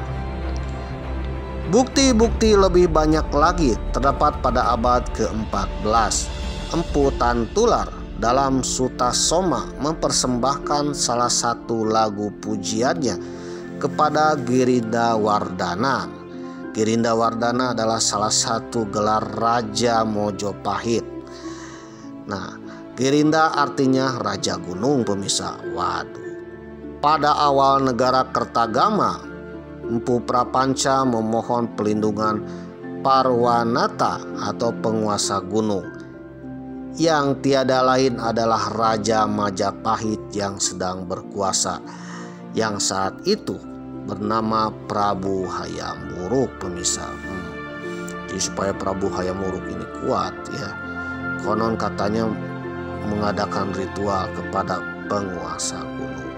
[SPEAKER 5] Bukti-bukti lebih banyak lagi terdapat pada abad ke-14. Empu Tantular dalam Sutasoma mempersembahkan salah satu lagu pujiannya kepada Girinda Wardana. Girinda Wardana adalah salah satu gelar Raja Mojopahit. Nah, Girinda artinya Raja Gunung, pemirsa. Waduh. Pada awal negara Kertagama, Empu Prapanca memohon pelindungan Parwanata atau penguasa gunung, yang tiada lain adalah Raja Majapahit yang sedang berkuasa, yang saat itu bernama Prabu Hayam Wuruk, pemirsa. Jadi supaya Prabu Hayam Wuruk ini kuat, ya, konon katanya mengadakan ritual kepada penguasa gunung.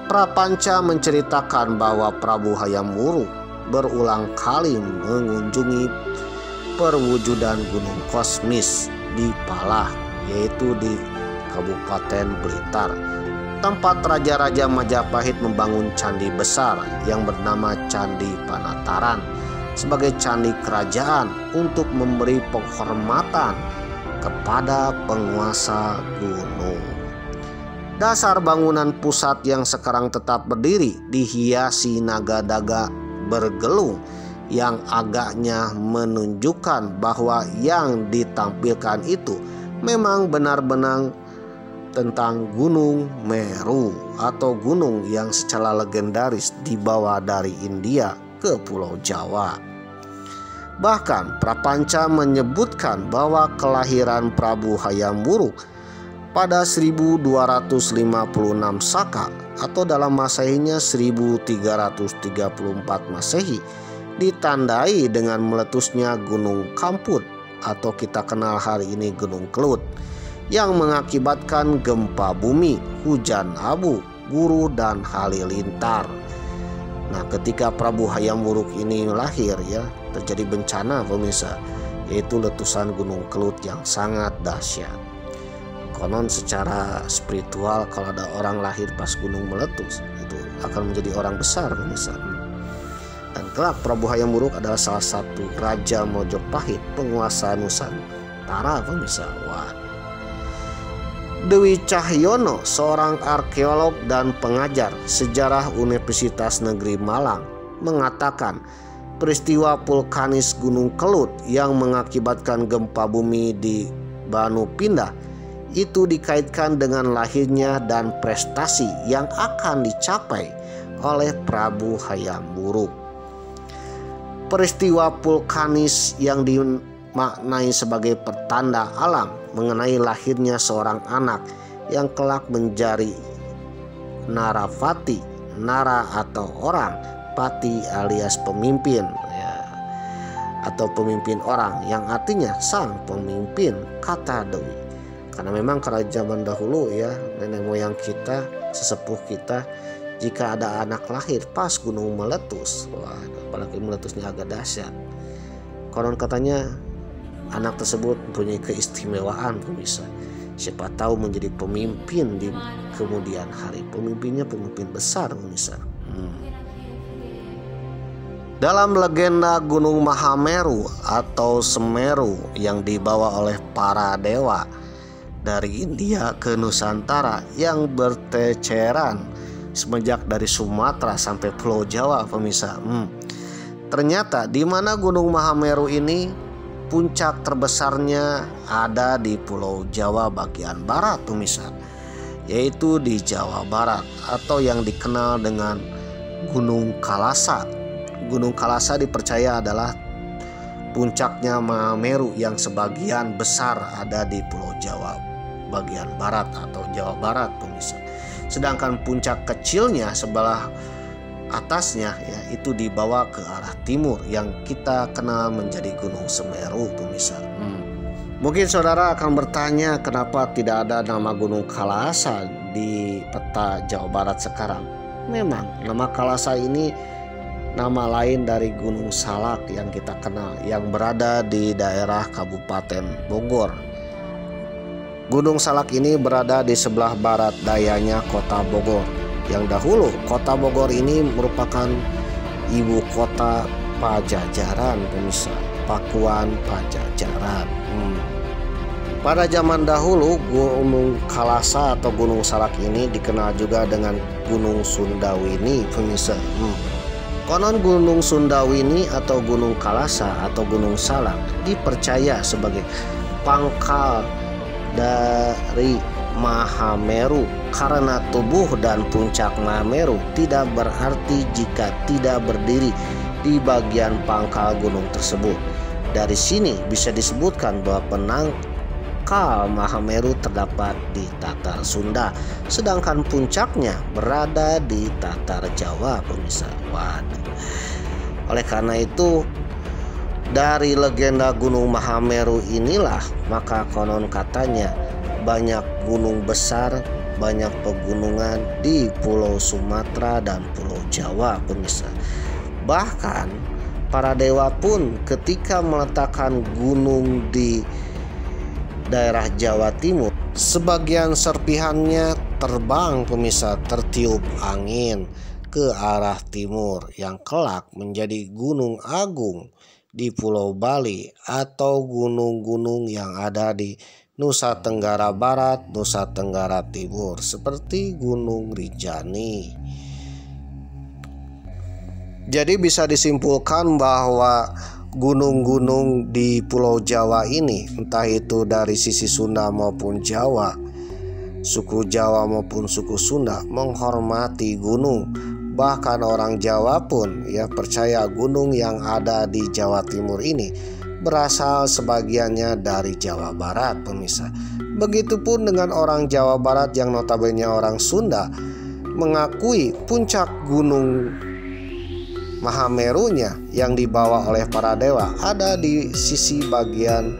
[SPEAKER 5] Prapanca menceritakan bahwa Prabu Hayam Wuruk berulang kali mengunjungi perwujudan gunung kosmis di Palah, yaitu di Kabupaten Blitar, tempat Raja-Raja Majapahit membangun candi besar yang bernama Candi Panataran sebagai candi kerajaan untuk memberi penghormatan kepada penguasa gunung. Dasar bangunan pusat yang sekarang tetap berdiri dihiasi naga-naga bergelung yang agaknya menunjukkan bahwa yang ditampilkan itu memang benar-benar tentang Gunung Meru atau gunung yang secara legendaris dibawa dari India ke Pulau Jawa. Bahkan Prapanca menyebutkan bahwa kelahiran Prabu Hayam Wuruk pada 1256 Saka atau dalam Masehinya 1334 Masehi ditandai dengan meletusnya Gunung Kamput atau kita kenal hari ini Gunung Kelut yang mengakibatkan gempa bumi, hujan abu, guru dan halilintar. Nah, ketika Prabu Hayam Wuruk ini lahir, ya, terjadi bencana, pemirsa, yaitu letusan Gunung Kelut yang sangat dahsyat. Konon secara spiritual kalau ada orang lahir pas gunung meletus itu akan menjadi orang besar, pemirsa. Dan kelak Prabu Hayam Wuruk adalah salah satu Raja Mojopahit, penguasa Nusantara, pemirsa. Wah. Dewi Cahyono, seorang arkeolog dan pengajar sejarah Universitas Negeri Malang, mengatakan peristiwa vulkanis Gunung Kelut yang mengakibatkan gempa bumi di Banu Pindah itu dikaitkan dengan lahirnya dan prestasi yang akan dicapai oleh Prabu Hayam Wuruk. Peristiwa vulkanis yang dimaknai sebagai pertanda alam mengenai lahirnya seorang anak yang kelak menjadi Narapati, Nara atau orang, Pati alias pemimpin, ya, atau pemimpin orang yang artinya sang pemimpin, kata Dewi. Karena memang kerajaan dahulu, ya, nenek moyang kita, sesepuh kita, jika ada anak lahir pas gunung meletus, wah, apalagi meletusnya agak dahsyat, Konon katanya anak tersebut mempunyai keistimewaan pemirsa. Siapa tahu menjadi pemimpin di kemudian hari. Pemimpinnya pemimpin besar pemirsa. Dalam legenda Gunung Mahameru atau Semeru yang dibawa oleh para dewa dari India ke Nusantara yang berteceran semenjak dari Sumatera sampai Pulau Jawa pemirsa. Ternyata di mana Gunung Mahameru ini puncak terbesarnya ada di Pulau Jawa bagian barat pemirsa, yaitu di Jawa Barat atau yang dikenal dengan Gunung Kalasa. Gunung Kalasa dipercaya adalah puncaknya Mahameru yang sebagian besar ada di Pulau Jawa bagian barat atau Jawa Barat pemirsa. Sedangkan puncak kecilnya sebelah atasnya ya itu dibawa ke arah timur yang kita kenal menjadi Gunung Semeru pemirsa. Mungkin saudara akan bertanya kenapa tidak ada nama Gunung Kalasa di peta Jawa Barat sekarang. Memang nama Kalasa ini nama lain dari Gunung Salak yang kita kenal yang berada di daerah Kabupaten Bogor. Gunung Salak ini berada di sebelah barat dayanya kota Bogor. Yang dahulu kota Bogor ini merupakan ibu kota Pajajaran pemirsa, Pakuan Pajajaran. Pada zaman dahulu Gunung Kalasa atau Gunung Salak ini dikenal juga dengan Gunung Sundawini pemirsa. Konon Gunung Sundawini atau Gunung Kalasa atau Gunung Salak dipercaya sebagai pangkal dari Mahameru karena tubuh dan puncak Mahameru tidak berarti jika tidak berdiri di bagian pangkal gunung tersebut. Dari sini bisa disebutkan bahwa penangkal Mahameru terdapat di Tatar Sunda, sedangkan puncaknya berada di Tatar Jawa pemirsa. Oleh karena itu dari legenda Gunung Mahameru inilah maka konon katanya banyak gunung besar, banyak pegunungan di Pulau Sumatera dan Pulau Jawa pemirsa. Bahkan para dewa pun ketika meletakkan gunung di daerah Jawa Timur, sebagian serpihannya terbang pemirsa, tertiup angin ke arah timur yang kelak menjadi Gunung Agung di Pulau Bali atau gunung-gunung yang ada di Nusa Tenggara Barat, Nusa Tenggara Timur seperti Gunung Rinjani. Jadi bisa disimpulkan bahwa gunung-gunung di Pulau Jawa ini, entah itu dari sisi Sunda maupun Jawa, suku Jawa maupun suku Sunda menghormati gunung. Bahkan orang Jawa pun ya percaya gunung yang ada di Jawa Timur ini berasal sebagiannya dari Jawa Barat pemirsa. Begitupun dengan orang Jawa Barat yang notabene orang Sunda mengakui puncak gunung Mahamerunya yang dibawa oleh para dewa ada di sisi bagian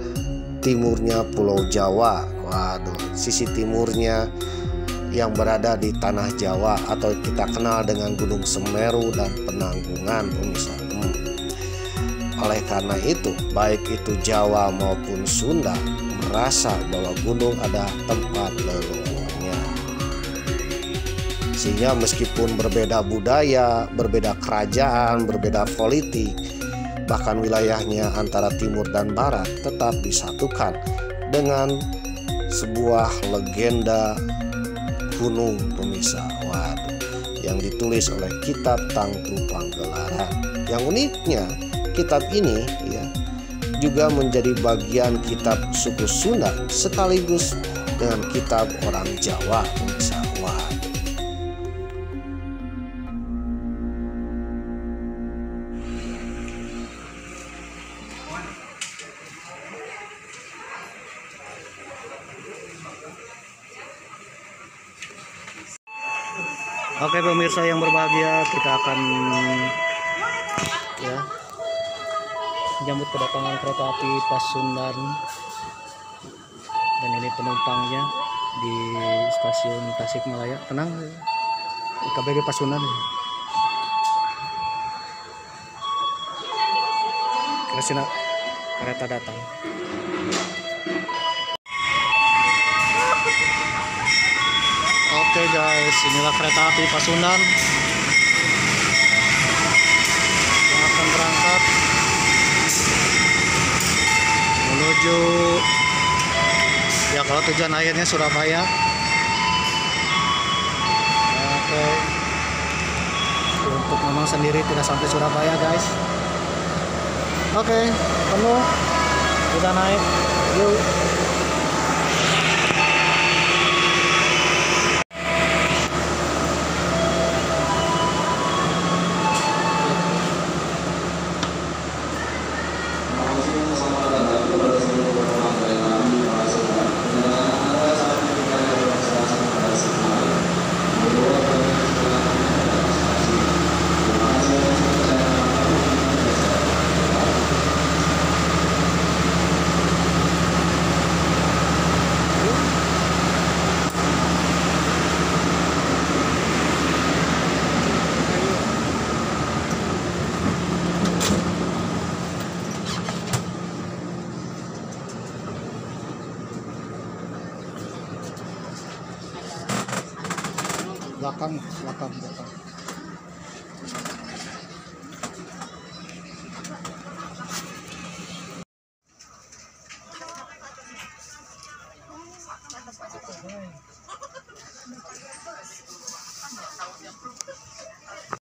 [SPEAKER 5] timurnya Pulau Jawa. Sisi timurnya yang berada di tanah Jawa atau kita kenal dengan Gunung Semeru dan Penanggungan pemirsa. Oleh karena itu baik itu Jawa maupun Sunda merasa bahwa gunung ada tempat leluhurnya, sehingga meskipun berbeda budaya, berbeda kerajaan, berbeda politik, bahkan wilayahnya antara timur dan barat tetap disatukan dengan sebuah legenda gunung pemirsa. Yang ditulis oleh kitab Tangku Panggelaran. Yang uniknya kitab ini ya juga menjadi bagian kitab suku Sunda sekaligus dengan kitab orang Jawa pemirsa.
[SPEAKER 1] Oke pemirsa yang berbahagia, kita akan ya menyambut kedatangan kereta api Pasundan, dan ini penumpangnya di stasiun Tasikmalaya. Tenang, KBG Pasundan. Kasih kereta datang. Oke guys, inilah kereta api Pasundan yang akan berangkat menuju, ya kalau tujuan akhirnya Surabaya. Oke, untuk memang sendiri tidak sampai Surabaya guys. Oke, penuh, kita naik, yuk. Belakang